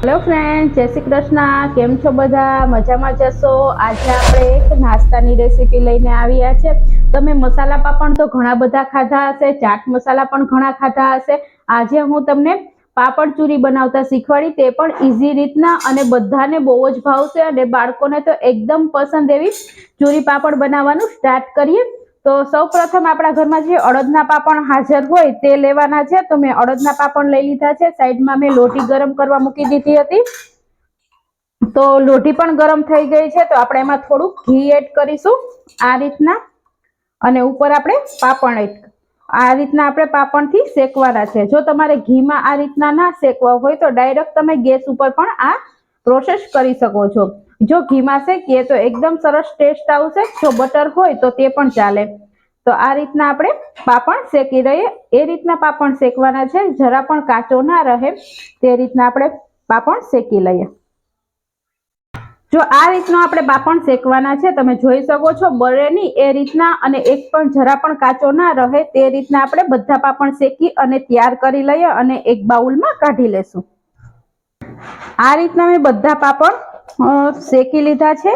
Hello friend, જય શ્રી કૃષ્ણ. કેમ છો બધા? મજામાં જશો? આજે આપણે એક નાસ્તાની રેસીપી લઈને આવ્યા છે. તમે મસાલા પાપડ તો ઘણા બધા ખાધા હશે, ચાટ મસાલા પણ ઘણા ખાધા હશે. આજે હું તમને પાપડ ચૂરી બનાવતા શીખવાડી, તે પણ ઈઝી રીતના, અને બધાને બહુ જ ભાવશે અને બાળકોને તો એકદમ પસંદ એવી ચૂરી પાપડ બનાવવાનું સ્ટાર્ટ કરીએ. તો સૌપ્રથમ આપણા ઘરમાં જે અડદના પાપડ હાજર હોય તે લેવાના છે. તો મેં અડદના પાપડ લઈ લીધા છે. સાઈડમાં મેં લોટી ગરમ કરવા મૂકી દીધી હતી. તો લોટી પણ ગરમ થઈ ગઈ છે. તો આપણે એમાં થોડુંક ઘી એડ કરીશું આ રીતના, અને ઉપર આપણે પાપડ આ રીતના આપણે પાપડથી શેકવાના છે. જો તમારે ઘીમાં આ રીતના ના શેકવા હોય તો ડાયરેક્ટ તમે ગેસ ઉપર પણ આ પ્રોસેસ કરી શકો છો. જો ઘીમાં શેકીએ તો એકદમ સરસ ટેસ્ટ આવશે. જો બટર હોય તો તે પણ ચાલે. તો આ રીતના આપણે પાપડ શેકી રહીએ, એ રીતના પાપડ શેકવાના છે, જરા પણ કાચો ના રહે તે રીતના આપણે પાપડ શેકી લઈએ. જો આ રીતના આપણે પાપડ શેકવાના છે, તમે જોઈ શકો છો બળે નહીં એ રીતના, અને એક પણ જરા પણ કાચો ના રહે તે રીતના આપણે બધા પાપડ શેકી અને તૈયાર કરી લઈએ, અને એક બાઉલમાં કાઢી લેશું. આ રીતના મેં બધા પાપડ શેકી લીધા છે.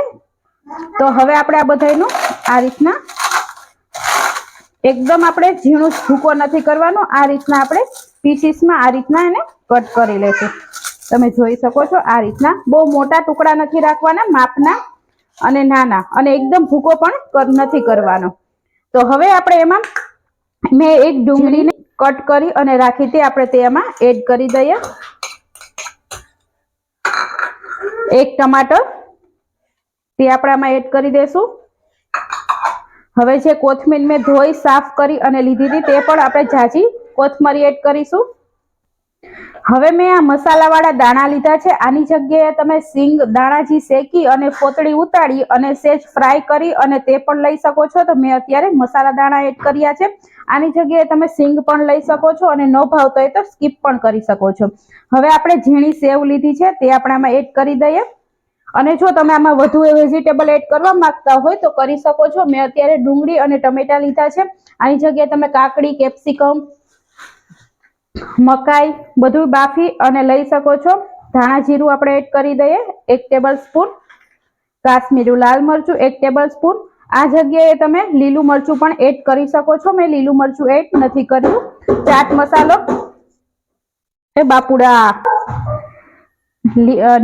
તો હવે આપણે આ બધાનું આ રીતના એકદમ આપણે ઝીણું ભૂકો નથી કરવાનો, આ રીતના આપણે પીસીસમાં આ રીતના એને કટ કરી લેશું. તમે જોઈ શકો છો આ રીતના બહુ મોટા ટુકડા નથી રાખવાના, માપના અને નાના, અને એકદમ ભૂકો પણ નથી કરવાનો. તો હવે આપણે એમાં મેં એક ડુંગળીને કટ કરી અને રાખી તે આપણે તેમાં એડ કરી દઈએ. એક ટમાટર તે આપણે આમાં એડ કરી દઈશું. હવે જે કોથમીર મેં ધોઈ સાફ કરી અને લીધી હતી તે પણ આપણે ઝાઝી કોથમરી એડ કરીશું. હવે મેં આ મસાલાવાળા દાણા લીધા છે. આની જગ્યાએ તમે સિંગ દાણાજી શેકી અને ફોતળી ઉતારી અને સેજ ફ્રાય કરી અને તે પણ લઈ શકો છો. તો મેં અત્યારે મસાલા દાણા એડ કર્યા છે. આની જગ્યાએ તમે સિંગ પણ લઈ શકો છો, અને ન ભાવતો હોય તો સ્કીપ પણ કરી શકો છો. હવે આપણે ઝીણી સેવ લીધી છે તે આપણે આમાં એડ કરી દઈએ, અને જો તમે આમાં વધુ વેજીટેબલ એડ કરવા માંગતા હોય તો કરી શકો છો. મેં અત્યારે ડુંગળી અને ટમેટા લીધા છે. આની જગ્યાએ તમે કાકડી, કેપ્સિકમ, મકાઈ બધું બાફી અને લઈ શકો છો. ધાણા જીરું આપણે એડ કરી દઈએ 1 ટેબલ સ્પૂન, કાશ્મીરી લાલ મરચું 1 ટેબલ સ્પૂન. આ જગ્યાએ તમે લીલું મરચું પણ એડ કરી શકો છો. મેં લીલું મરચું એડ નથી કર્યું. ચાટ મસાલો, બાપુડા,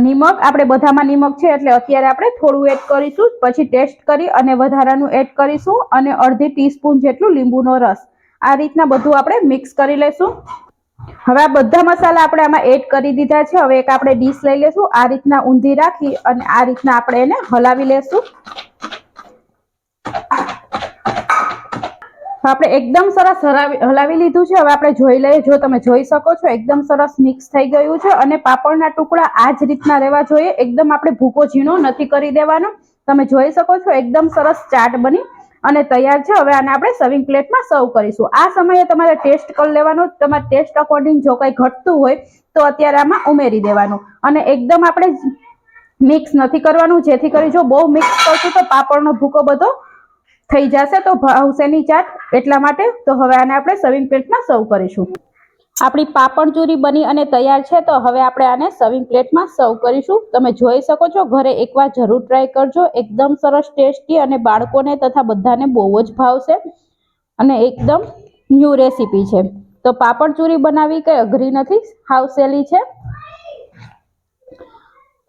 નિમક આપણે બધામાં નિમક છે એટલે અત્યારે આપણે થોડું એડ કરીશું, પછી ટેસ્ટ કરી અને વધારાનું એડ કરીશું, અને અડધી ટીસ્પૂન જેટલું લીંબુનો રસ. આ રીતના બધું આપણે મિક્સ કરી લેશું. હવે આ બધા મસાલા આપણે આમાં એડ કરી દીધા છે. હવે એક આપણે ડીશ લઈ લેશું, આ રીતના ઊંધી રાખી અને આ રીતના આપણે એને હલાવી લેશું. આપણે એકદમ સરસ હલાવી લીધું છે. હવે આપણે જોઈ લઈએ. જો તમે જોઈ શકો છો એકદમ સરસ મિક્સ થઈ ગયું છે, અને પાપડના ટુકડા આ જ રીતના રહેવા જોઈએ. એકદમ આપણે ભૂકો ઝીણો નથી કરી દેવાનો. તમે જોઈ શકો છો એકદમ સરસ ચાટ બની અને તૈયાર છે. હવે આને આપણે સર્વિંગ પ્લેટમાં સર્વ કરીશું. આ સમયે તમારે ટેસ્ટ કરી લેવાનો. તમારા ટેસ્ટ અકોર્ડિંગ જો કંઈ ઘટતું હોય તો અત્યારે આમાં ઉમેરી દેવાનું, અને એકદમ આપણે મિક્સ નથી કરવાનું, જેથી કરી જો બહુ મિક્સ કરશું તો પાપડનો ભૂકો બધો થઈ જશે તો ભાવશે નહીં ચાટ, એટલા માટે. તો હવે આને આપણે સર્વિંગ પ્લેટમાં સર્વ કરીશું. આપણી પાપડ ચૂરી બની અને તૈયાર છે. તો હવે આપણે આને સર્વિંગ પ્લેટમાં સર્વ કરીશું. તમે જોઈ શકો છો, ઘરે એકવાર જરૂર ટ્રાય કરજો. એકદમ સરસ ટેસ્ટી, અને બાળકોને તથા બધાને બહુ જ ભાવશે, અને એકદમ ન્યૂ રેસીપી છે. તો પાપડ ચૂરી બનાવવી કંઈ અઘરી નથી, હાવ સહેલી છે.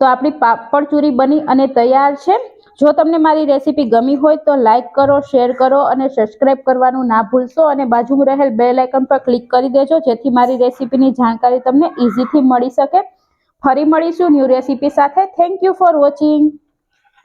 તો આપણી પાપડ ચૂરી બની અને તૈયાર છે. જો તમને મારી રેસીપી ગમી હોય તો લાઈક કરો, શેર કરો અને સબસ્ક્રાઇબ કરવાનું ના ભૂલશો, અને બાજુમાં રહેલ બેલ આઇકન પર ક્લિક કરી દેજો, જેથી મારી રેસીપીની જાણકારી તમને ઇઝીથી મળી શકે. ફરી મળીશું ન્યૂ રેસીપી સાથે. Thank you for watching.